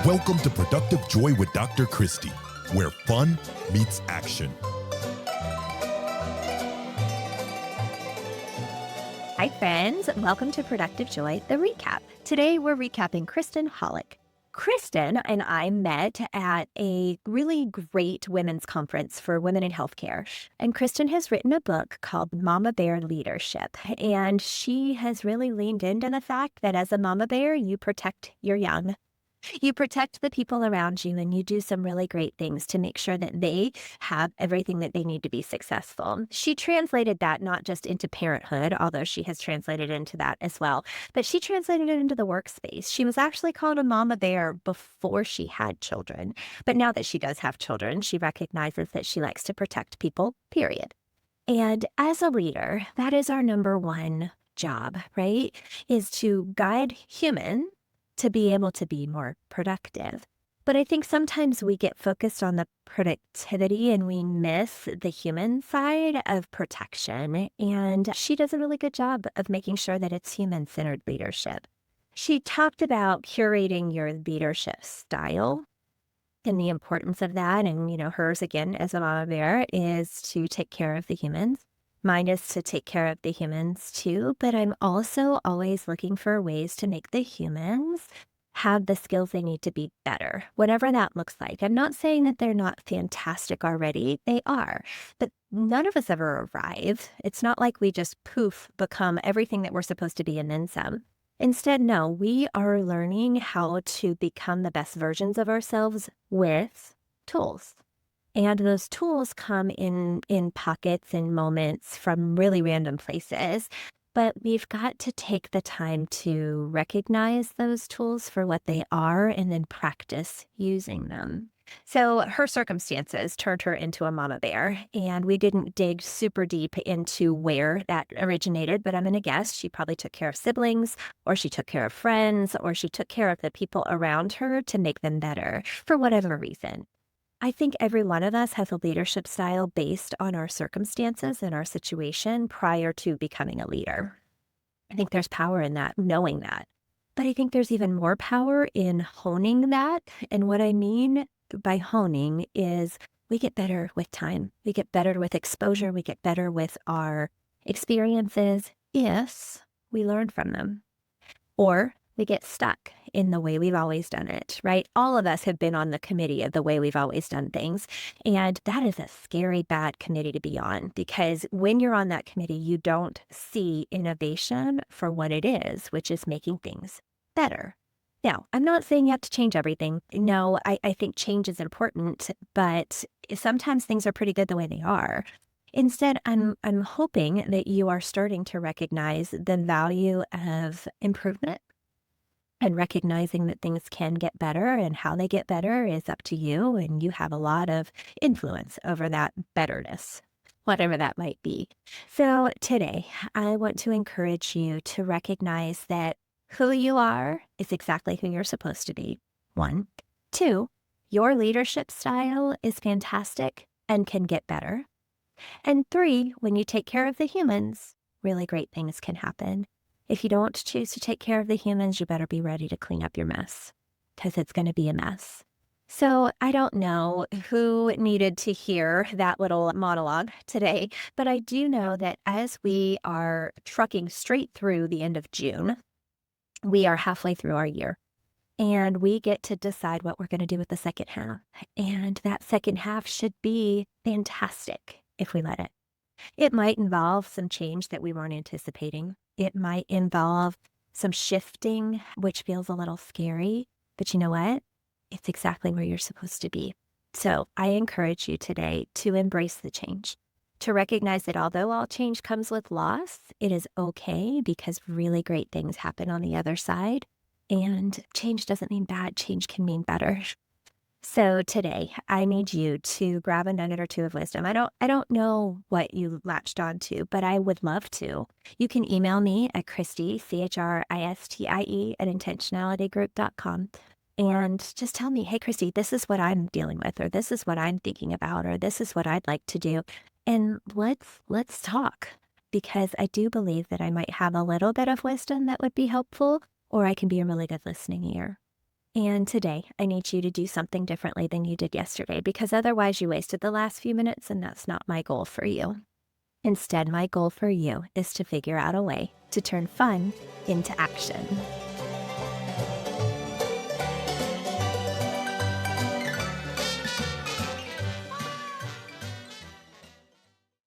Welcome to Productive Joy with Dr. Christie, where fun meets action. Hi, friends. Welcome to Productive Joy, the recap. Today, we're recapping Kristin Haluch. Kristin and I met at a really great women's conference for women in healthcare. And Kristin has written a book called Mama Bear Leadership. And she has really leaned into the fact that as a mama bear, you protect your young. You protect the people around you, and you do some really great things to make sure that they have everything that they need to be successful. She translated that not just into parenthood, although she has translated into that as well, but she translated it into the workspace. She was actually called a mama bear before she had children. But now that she does have children, she recognizes that she likes to protect people, period. And as a leader, that is our number one job, right? Is to guide humans to be able to be more productive. But I think sometimes we get focused on the productivity and we miss the human side of protection. And she does a really good job of making sure that it's human-centered leadership. She talked about curating your leadership style and the importance of that. And, hers, again, as a mama bear, is to take care of the humans. Mine is to take care of the humans too, but I'm also always looking for ways to make the humans have the skills they need to be better, whatever that looks like. I'm not saying that they're not fantastic already. They are, but none of us ever arrive. It's not like we just poof, become everything that we're supposed to be and then some. Instead, no, we are learning how to become the best versions of ourselves with tools. And those tools come in pockets and moments from really random places. But we've got to take the time to recognize those tools for what they are and then practice using them. So her circumstances turned her into a mama bear, and we didn't dig super deep into where that originated, but I'm going to guess she probably took care of siblings, or she took care of friends, or she took care of the people around her to make them better for whatever reason. I think every one of us has a leadership style based on our circumstances and our situation prior to becoming a leader. I think there's power in that, knowing that. But I think there's even more power in honing that. And what I mean by honing is we get better with time. We get better with exposure. We get better with our experiences if we learn from them. Or we get stuck in the way we've always done it, right? All of us have been on the committee of the way we've always done things. And that is a scary, bad committee to be on, because when you're on that committee, you don't see innovation for what it is, which is making things better. Now, I'm not saying you have to change everything. No, I think change is important, but sometimes things are pretty good the way they are. Instead, I'm hoping that you are starting to recognize the value of improvement. And recognizing that things can get better, and how they get better is up to you, and you have a lot of influence over that betterness, whatever that might be. So today, I want to encourage you to recognize that who you are is exactly who you're supposed to be. 1. 2, your leadership style is fantastic and can get better. And 3, when you take care of the humans, really great things can happen. If you don't choose to take care of the humans, you better be ready to clean up your mess, because it's going to be a mess. So I don't know who needed to hear that little monologue today, but I do know that as we are trucking straight through the end of June, we are halfway through our year. And we get to decide what we're going to do with the second half. And that second half should be fantastic if we let it. It might involve some change that we weren't anticipating. It might involve some shifting, which feels a little scary. But you know what? It's exactly where you're supposed to be. So I encourage you today to embrace the change, to recognize that although all change comes with loss, it is okay, because really great things happen on the other side. And change doesn't mean bad. Change can mean better. So today, I need you to grab a nugget or two of wisdom. I don't know what you latched onto, but I would love to. You can email me at Christie, Christie, at intentionalitygroup.com. And just tell me, hey, Christie, this is what I'm dealing with, or this is what I'm thinking about, or this is what I'd like to do. And let's talk, because I do believe that I might have a little bit of wisdom that would be helpful, or I can be a really good listening ear. And today, I need you to do something differently than you did yesterday, because otherwise you wasted the last few minutes, and that's not my goal for you. Instead, my goal for you is to figure out a way to turn fun into action.